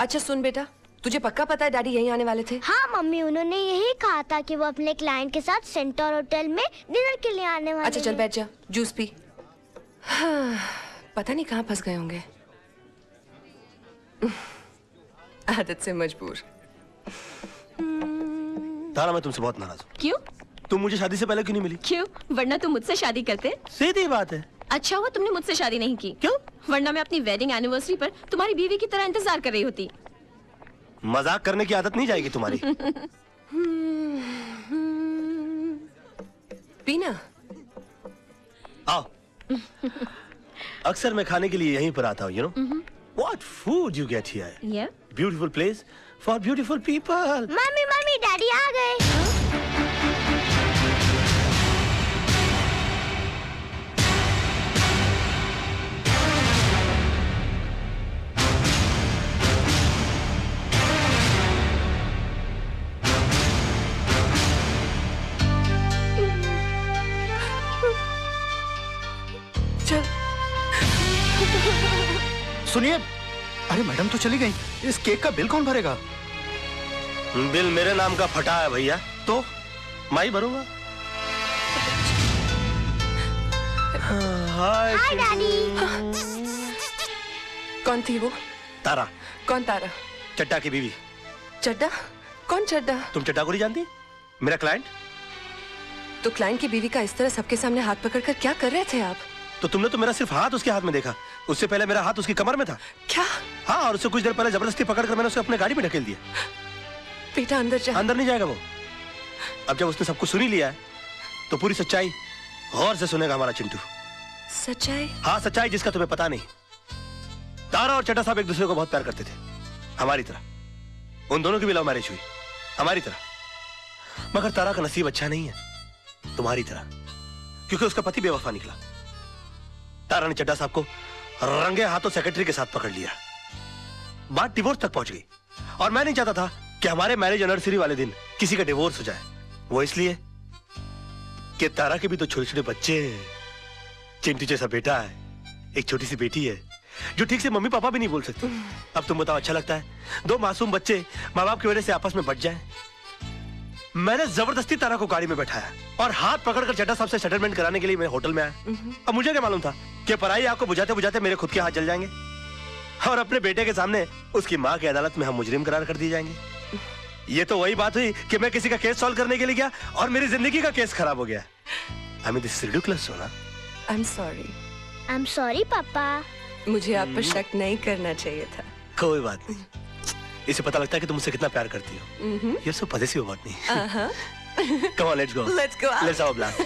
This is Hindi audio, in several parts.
अच्छा सुन बेटा, तुझे पक्का पता है डैडी यहीं आने वाले थे? हाँ मम्मी, उन्होंने यही कहा था कि वो अपने क्लाइंट के साथ सेंटर होटल में डिनर के लिए आने वाले। अच्छा चल बैठ जा, जूस पी। हाँ, पता नहीं कहाँ फंस गए होंगे। आदत से मजबूर। तारा, मैं तुमसे बहुत नाराज हूँ। क्यों? तुम मुझे शादी से पहले क्यों नहीं मिली? क्यों? वरना तुम मुझसे शादी करते। सीधी बात है। अच्छा हुआ तुमने मुझसे शादी नहीं की। क्यों? वरना मैं अपनी वेडिंग एनिवर्सरी पर तुम्हारी बीवी की तरह इंतजार कर रही होती। मजाक करने की आदत नहीं जाएगी तुम्हारी। पीना। आओ। अक्सर मैं खाने के लिए यहीं पर आता हूँ, you know? What food you get here? Yeah. Beautiful place for beautiful people. Mummy mummy, daddy आ गए। सुनिए, अरे मैडम तो चली गई, इस केक का बिल कौन भरेगा? बिल मेरे नाम का फटा है भैया, तो मैं ही भरूंगा। हाय डैडी। कौन थी वो? तारा। कौन तारा? चड्डा की बीवी। चड्डा? कौन चड्डा? तुम चड्डा को नहीं जानती? मेरा क्लाइंट। तो क्लाइंट की बीवी का इस तरह सबके सामने हाथ पकड़कर क्या कर रहे थे आप? तो तुमने तो मेरा सिर्फ हाथ उसके हाथ में देखा, उससे पहले मेरा हाथ उसकी कमर में था। क्या? हाँ, और उससे कुछ देर पहले जबरदस्ती पकड़कर मैंने उसे अपने गाड़ी में ढकेल दिया। बेटा अंदर जा। अंदर नहीं जाएगा वो। अब जब उसने सब कुछ सुन ही लिया है, तो पूरी सच्चाई गौर से सुनेगा हमारा चिंटू। सच्चाई? हाँ, सच्चाई जिसका तुम्हें पता नहीं। तारा और चड्डा साहब एक दूसरे को बहुत प्यार करते थे, हमारी तरह। उन दोनों की भी लव मैरिज हुई, हमारी तरह। मगर तारा का नसीब अच्छा नहीं है, तुम्हारी तरह, क्योंकि उसका पति बेवफा निकला। तारा ने चड्डा साहब को रंगे हाथों सेक्रेटरी के साथ पकड़ लिया। बात डिवोर्स तक पहुंच गई, और मैं नहीं चाहता था कि हमारे मैरिज एनिवर्सरी वाले दिन किसी का डिवोर्स हो जाए। वो इसलिए कि तारा के भी तो छोटे छोटे बच्चे हैं। चिंटू जैसा बेटा है, एक छोटी सी बेटी है जो ठीक से मम्मी पापा भी नहीं बोल सकती। अब तुम बताओ, अच्छा लगता है दो मासूम बच्चे माँ बाप की वजह से आपस में बट जाएं? मैंने जबरदस्ती तारा को गाड़ी में बैठाया और हाथ पकड़कर चड्डा साहब से सेटलमेंट कराने के लिए मैं होटल में आया। अब मुझे क्या मालूम था कि पराई आग को बुझाते बुझाते मेरे खुद के हाथ जल जाएंगे, और अपने बेटे के सामने उसकी माँ की अदालत में हम मुजरिम करार कर दिए जाएंगे। ये तो वही बात हुई कि मैं किसी का केस सॉल्व करने के लिए गया और मेरी जिंदगी का केस खराब हो गया। I mean, this is ridiculous, सोना। I'm sorry. I'm sorry पापा। मुझे आप पर शक नहीं करना चाहिए था। कोई बात नहीं, इसे पता लगता है कि तुम मुझसे कितना प्यार करती हो। You're so possessive about me. Come on, let's go. Let's go out. Let's have a blast.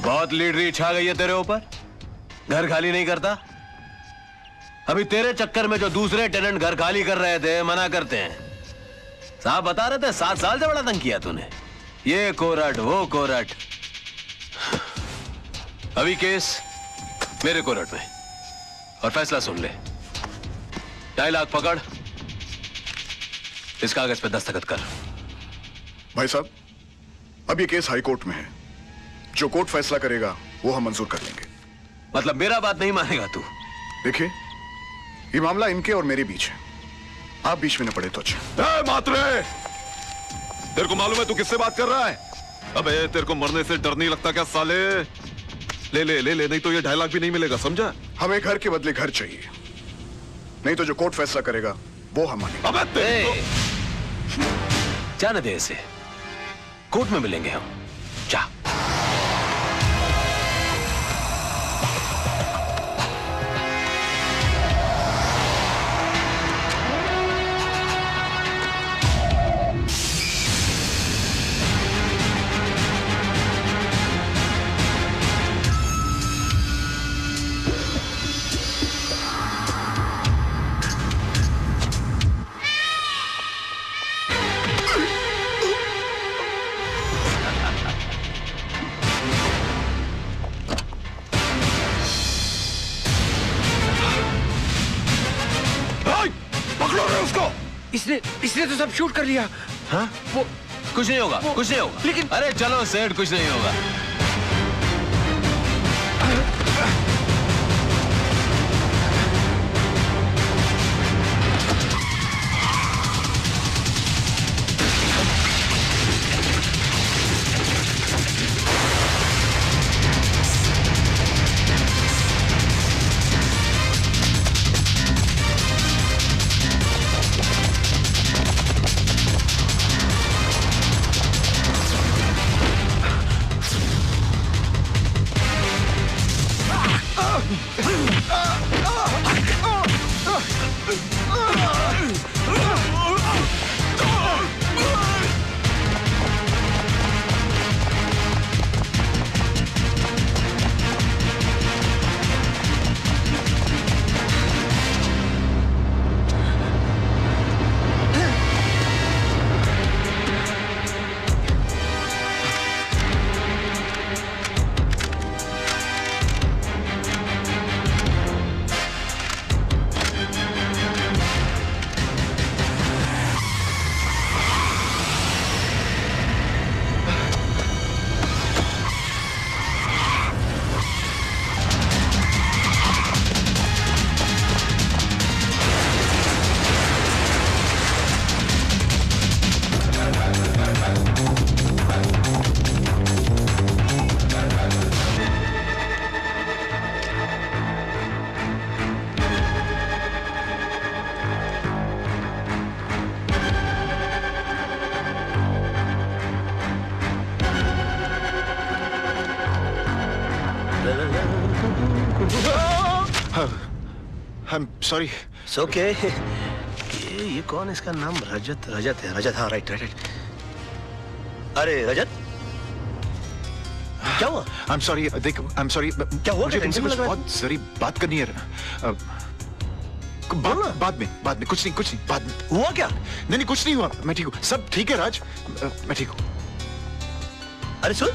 बहुत लीडरी छा गई है तेरे ऊपर, घर खाली नहीं करता। अभी तेरे चक्कर में जो दूसरे टेनेंट घर खाली कर रहे थे मना करते हैं। साहब बता रहे थे 7 साल से बड़ा तंग किया तूने, ये कोरट वो कोरट। अभी केस मेरे कोरट में, और फैसला सुन ले। 2.5 लाख पकड़, इस कागज पे दस्तखत कर। भाई साहब, अब ये केस हाई कोर्ट में है, जो कोर्ट फैसला करेगा वो हम मंजूर कर लेंगे। मतलब मेरा बात नहीं मानेगा तू? देखिए, ये मामला इनके और मेरे बीच है, आप बीच में न पड़े तो अच्छा। मात्रे, तेरे को मालूम है तू किससे बात कर रहा है? अबे तेरे को मरने से डर नहीं लगता क्या साले? ले ले ले ले, नहीं तो ये 2.5 लाख भी नहीं मिलेगा, समझा? हमें घर के बदले घर चाहिए, नहीं तो जो कोर्ट फैसला करेगा वो हम मानेंगे। अबे जाने दे इसे, कोर्ट में मिलेंगे हम। जा। इसने तो सब शूट कर लिया। हाँ? वो कुछ नहीं होगा, कुछ नहीं होगा। लेकिन अरे चलो सेठ, कुछ नहीं होगा। I'm sorry. It's okay. ये कौन है? इसका नाम रजत है। रजत, हाँ, राइट। अरे रजत, क्या हुआ? I'm sorry. देख, I'm sorry. क्या हुआ? मुझे तुमसे टेंशन कुछ लग रहा है? बहुत जरूरी बात करनी है। बाद में कुछ नहीं बाद में। हुआ क्या? नहीं कुछ नहीं हुआ। मैं ठीक हूँ। सब ठीक है राज। मैं ठीक हूँ। अरे सुन,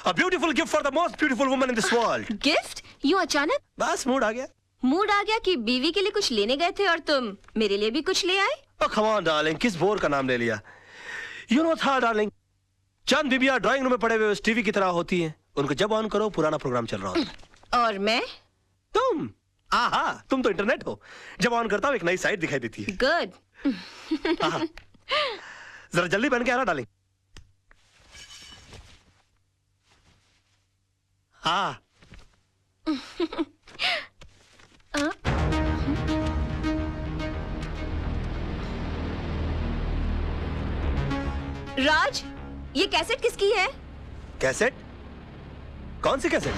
A beautiful gift for the most beautiful woman in this world. Gift? यूं अचानक? बस मूड आ गया। मूड आ गया कि बीवी के लिए कुछ लेने गए थे और तुम मेरे लिए भी कुछ ले आए? Oh, come on, darling, किस बोर का नाम ले लिया? You know था डार्लिंग, चंद बीबियां ड्राइंग रूम में पड़े हुए उस टीवी की तरह होती हैं। उनको जब ऑन करो पुराना प्रोग्राम चल रहा होता है। और मैं? तुम? आहा, तुम तो इंटरनेट हो। जब ऑन करता हूँ एक नई साइट दिखाई देती है। गुड। जरा जल्दी पहन के आना डार्लिंग। हाँ। राज, ये कैसेट किसकी है? कैसेट? कौन सी कैसेट?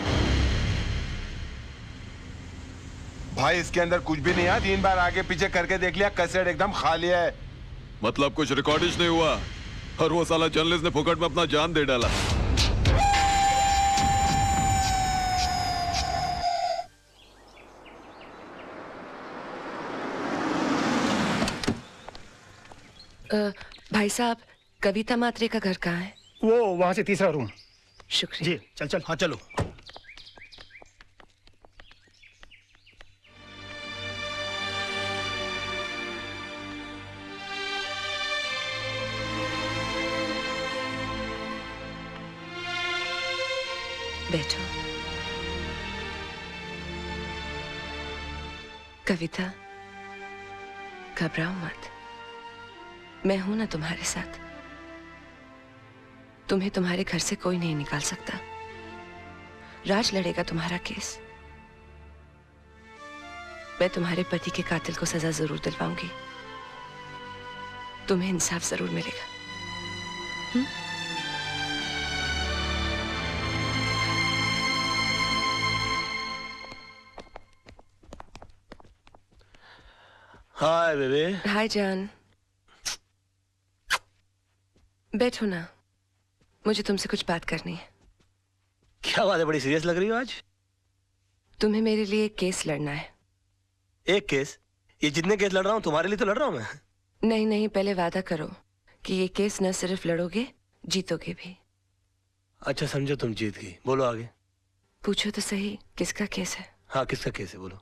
भाई इसके अंदर कुछ भी नहीं है। 3 बार आगे पीछे करके देख लिया, कैसेट एकदम खाली है। मतलब कुछ रिकॉर्डिश नहीं हुआ और वो साला जर्नलिस्ट ने फुकट में अपना जान दे डाला। भाई साहब, कविता मात्रे का घर कहाँ है? वो वहां से तीसरा रूम। शुक्रिया। जी चल। हाँ चलो। बैठो। कविता, घबराओ मत, मैं हूं ना तुम्हारे साथ। तुम्हें तुम्हारे घर से कोई नहीं निकाल सकता। राज लड़ेगा तुम्हारा केस। मैं तुम्हारे पति के कातिल को सजा जरूर दिलवाऊंगी। तुम्हें इंसाफ जरूर मिलेगा। Hi baby. हाय जान, बैठो ना, मुझे तुमसे कुछ बात करनी है। क्या बात है, बड़ी सीरियस लग रही हो आज? तुम्हें मेरे लिए एक केस लड़ना है। एक केस? ये जितने केस लड़ रहा हूँ तुम्हारे लिए तो लड़ रहा हूँ मैं। नहीं, पहले वादा करो कि ये केस न सिर्फ लड़ोगे, जीतोगे भी। अच्छा समझो, तुम जीत गई। बोलो आगे। पूछो तो सही, किसका केस है? हाँ, किसका केस है बोलो।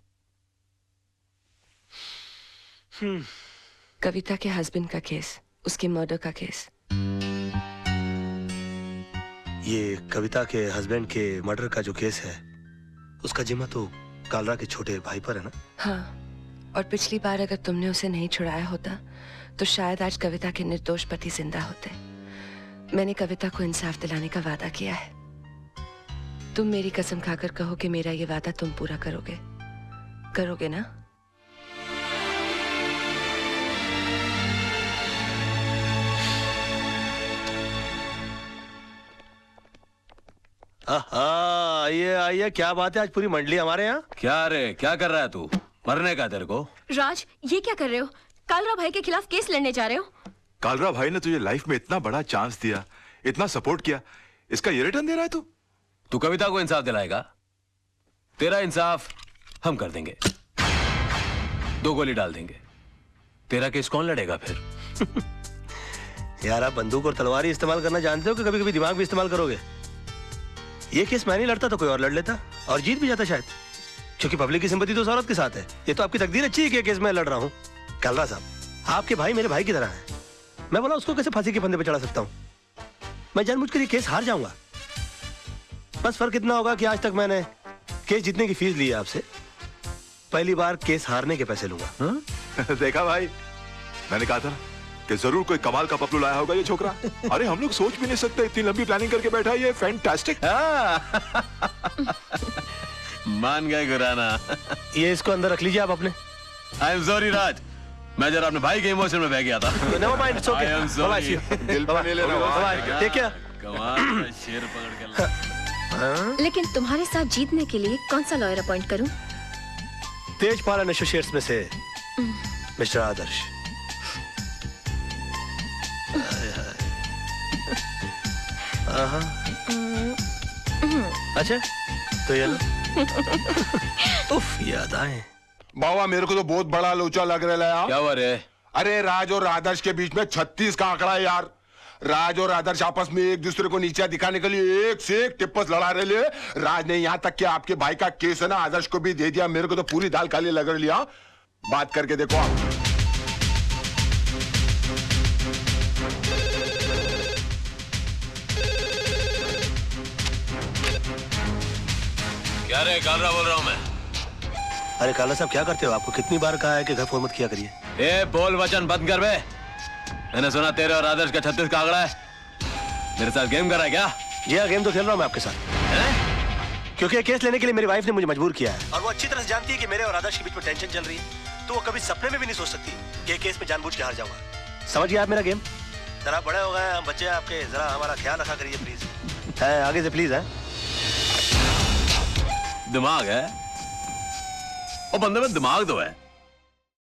कविता के हस्बैंड का केस, उसके मर्डर का केस। ये कविता के हस्बैंड के मर्डर का जो केस है, उसका जिम्मा तो कालरा के छोटे भाई पर है ना? हाँ, और पिछली बार अगर तुमने उसे नहीं छुड़ाया होता तो शायद आज कविता के निर्दोष पति जिंदा होते। मैंने कविता को इंसाफ दिलाने का वादा किया है। तुम मेरी कसम खाकर कहो कि मेरा ये वादा तुम पूरा करोगे, करोगे ना? आइए आइए, क्या बात है, आज पूरी मंडली हमारे यहाँ। क्या रे, क्या कर रहा है तू? मरने का तेरे को? राज, ये क्या कर रहे हो? कालरा भाई के खिलाफ केस लड़ने जा रहे हो? कालरा भाई ने तुझे लाइफ में इतना बड़ा चांस दिया, इतना सपोर्ट किया, इसका ये रिटर्न दे रहा है तू? तू कविता को इंसाफ दिलाएगा? तेरा इंसाफ हम कर देंगे, 2 गोली डाल देंगे। तेरा केस कौन लड़ेगा फिर? यार, आप बंदूक और तलवार ही इस्तेमाल करना जानते हो कि कभी कभी दिमाग भी इस्तेमाल करोगे? ये केस मैं नहीं लड़ता तो कोई और लड़ लेता और जीत भी जाता शायद, क्योंकि पब्लिक की सिंपैथी तो उस औरत के साथ है। ये तो आपकी तकदीर अच्छी है कि केस मैं लड़ रहा हूँ। कालरा साहब, आपके भाई मेरे भाई की तरह है। मैं बोला उसको कैसे फांसी के फंदे पे चढ़ा सकता हूँ? मैं जानबूझकर ये केस हार जाऊंगा। बस फर्क इतना होगा कि आज तक मैंने केस जीतने की फीस ली है आपसे, पहली बार केस हारने के पैसे लूंगा। देखा भाई, मैंने कहा था कि जरूर कोई कमाल का पपलू लाया होगा ये छोकरा। अरे हम लोग सोच भी नहीं सकते, इतनी लंबी प्लानिंग करके बैठा है ये। फैंटास्टिक। मान गए गुराना। ये इसको अंदर रख लीजिए आप अपने। आई एम सॉरी राज, मैं जरा अपने भाई के इमोशन में बह गया था। Never mind, it's okay. I am sorry. दिल पे नहीं लेना। Bye, take care. कमाल का शेर पकड़ के ला। लेकिन तुम्हारे साथ जीतने के लिए कौन सा लॉयर अपॉइंट करूं? तेजपाल एंड एसोसिएट्स में से मिस्टर आदर्श। अच्छा, तो ये लो। उफ, याद आए। बाबा, मेरे को तो बहुत बड़ा लोचा लग रहा है यार। क्या हुआ रे? अरे राज और आदर्श के बीच में 36 का आंकड़ा है यार। राज और आदर्श आपस में एक दूसरे को नीचा दिखाने के लिए एक से एक टिप्पस लड़ा रहे ले। राज ने यहाँ तक कि आपके भाई का केस है ना, आदर्श को भी दे दिया। मेरे को तो पूरी दाल काली लग रही है। बात करके देखो आप। क्या रे, कालरा बोल रहा हूँ मैं। अरे काला साहब, क्या करते हो? आपको कितनी बार कहा है कि घर फोन मत किया करिए। ए, बोल वचन बंद कर बे। मैंने सुना तेरे और आदर्श का 36 का आंकड़ा है। मेरे साथ गेम कर रहा है क्या? जी हाँ, गेम तो खेल रहा हूँ मैं आपके साथ। क्योंकि ये केस लेने के लिए मेरी वाइफ ने मुझे मजबूर किया है, और वो अच्छी तरह से जानती है कि मेरे और आदर्श के बीच में टेंशन चल रही है। तो वो कभी सपने में भी नहीं सोच सकती कि केस में जानबूझ के हार जाऊंगा। समझ गए आप मेरा गेम? जरा बड़े हो गए हम बच्चे आपके, जरा हमारा ख्याल रखा करिए प्लीज। है आगे से प्लीज है। दिमाग है? वो बंदे में दिमाग तो है,